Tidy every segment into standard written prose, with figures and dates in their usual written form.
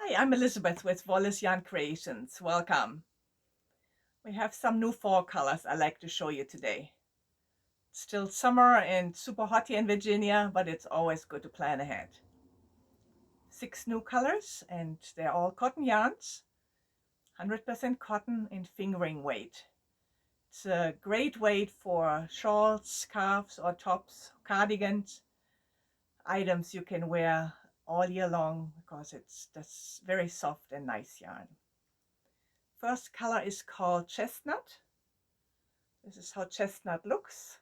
Hi, I'm Elizabeth with Wallace Yarn Creations. Welcome. We have some new fall colors I'd like to show you today. It's still summer and super hot here in Virginia, but it's always good to plan ahead. 6 new colors, and they're all cotton yarns, 100% cotton and fingering weight. It's a great weight for shawls, scarves or tops, cardigans, items you can wear all year long because it's just very soft and nice yarn. First color is called Chestnut. This is how Chestnut looks.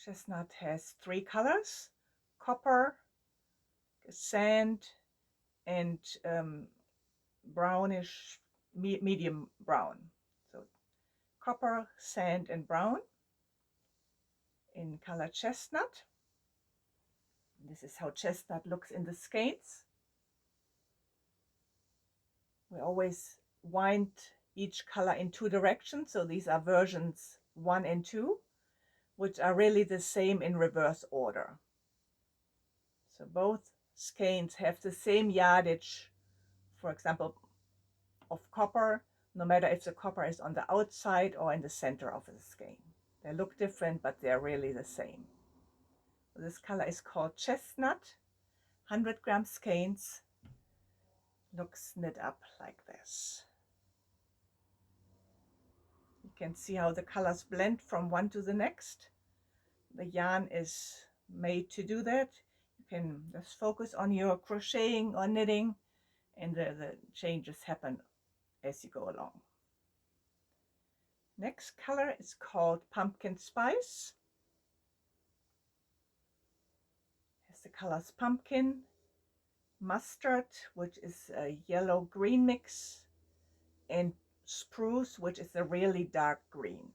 Chestnut has 3 colors: copper, sand, and brownish, medium brown. So copper, sand, and brown in color Chestnut. This is how Chestnut looks in the skeins. We always wind each color in 2 directions, so these are versions 1 and 2, which are really the same in reverse order. So both skeins have the same yardage, for example, of copper, no matter if the copper is on the outside or in the center of the skein. They look different, but they're really the same. This color is called Chestnut. 100-gram skeins. Looks knit up like this. You can see how the colors blend from one to the next. The yarn is made to do that. You can just focus on your crocheting or knitting, and the changes happen as you go along. Next color is called Pumpkin Spice. Has the colors pumpkin, mustard, which is a yellow-green mix, and spruce, which is a really dark green.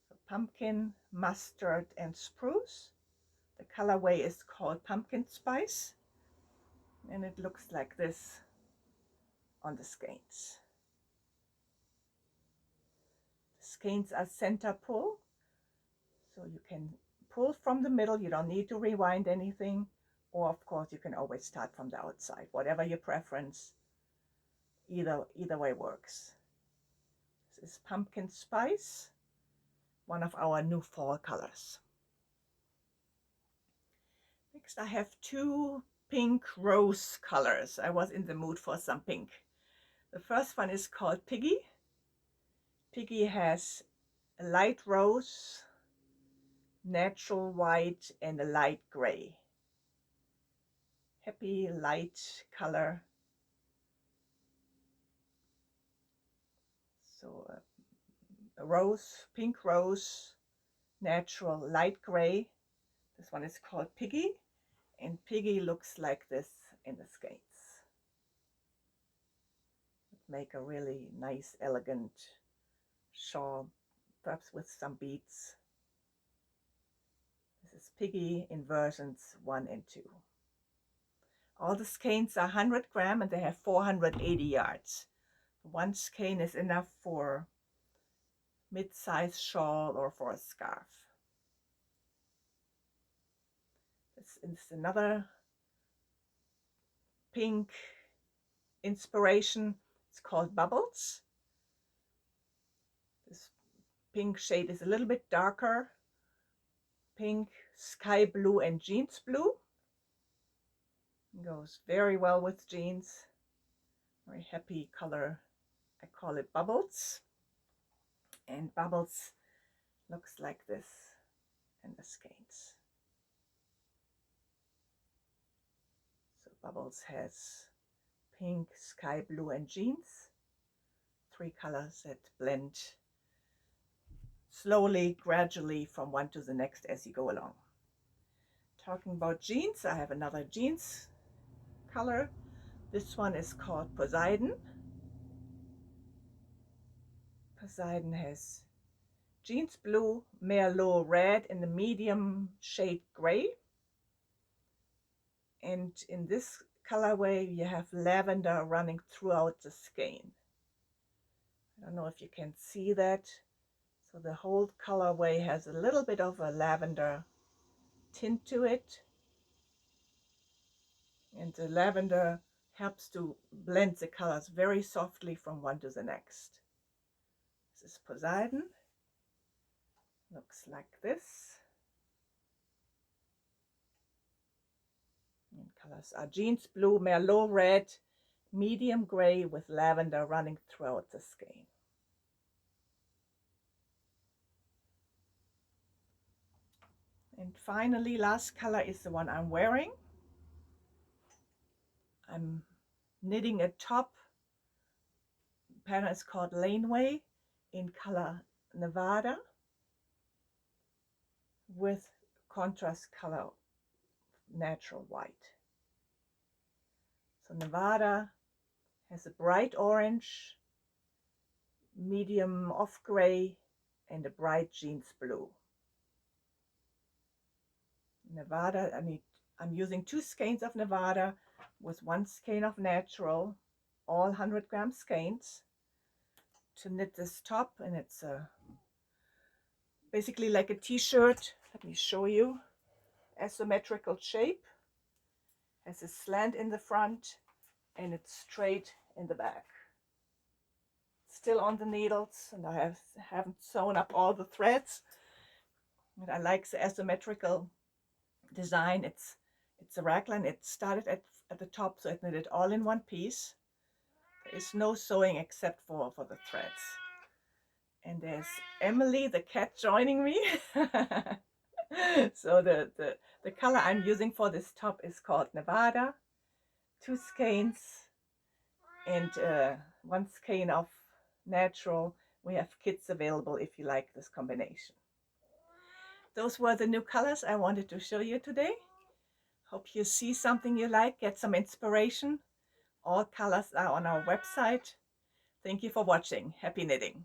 So pumpkin, mustard, and spruce. The colorway is called Pumpkin Spice, and it looks like this on the skeins. The skeins are center pull, so you can pull from the middle. You don't need to rewind anything, or of course you can always start from the outside, whatever your preference. Either way works. This is Pumpkin Spice, one of our new fall colors. Next I have 2 pink rose colors. I was in the mood for some pink. The first one is called Piggy. Piggy has a light rose, natural white, and a light gray. Happy light color. So a rose, pink rose, natural light gray. This one is called Piggy, and Piggy looks like this in the skeins. Make a really nice, elegant shawl, perhaps with some beads. This is Piggy in versions 1 and 2. All the skeins are 100 gram and they have 480 yards. One skein is enough for mid-size shawl or for a scarf. This is another pink inspiration. It's called Bubbles. This pink shade is a little bit darker. Pink, sky blue, and jeans blue. It goes very well with jeans. Very happy color. I call it Bubbles. And Bubbles looks like this in the skeins. So Bubbles has pink, sky blue, and jeans. 3 colors that blend slowly, gradually from one to the next as you go along. Talking about jeans, I have another jeans color. This one is called Poseidon. Poseidon has jeans blue, merlot red, and the medium shade gray. And in this colorway you have lavender running throughout the skein. I don't know if you can see that. So the whole colorway has a little bit of a lavender tint to it. And the lavender helps to blend the colors very softly from one to the next. This is Poseidon. Looks like this. And colors are jeans blue, merlot red, medium gray with lavender running throughout the skein. And finally, last color is the one I'm wearing. I'm knitting a top. The pattern is called Laneway in color Nevada with contrast color natural white. So Nevada has a bright orange, medium off gray, and a bright jeans blue. Nevada, I'm using 2 skeins of Nevada with 1 skein of natural, all 100-gram skeins to knit this top, and it's basically like a t-shirt. Let me show you. Asymmetrical shape, has a slant in the front and it's straight in the back. Still on the needles, and I haven't sewn up all the threads. And I like the asymmetrical design. It's a raglan. It started at the top, so it knitted all in one piece. There is no sewing except for the threads. And there's Emily the cat joining me. So the color I'm using for this top is called Nevada. 2 skeins and 1 skein of natural. We have kits available if you like this combination. Those were the new colors I wanted to show you today. Hope you see something you like, get some inspiration. All colors are on our website. Thank you for watching. Happy knitting.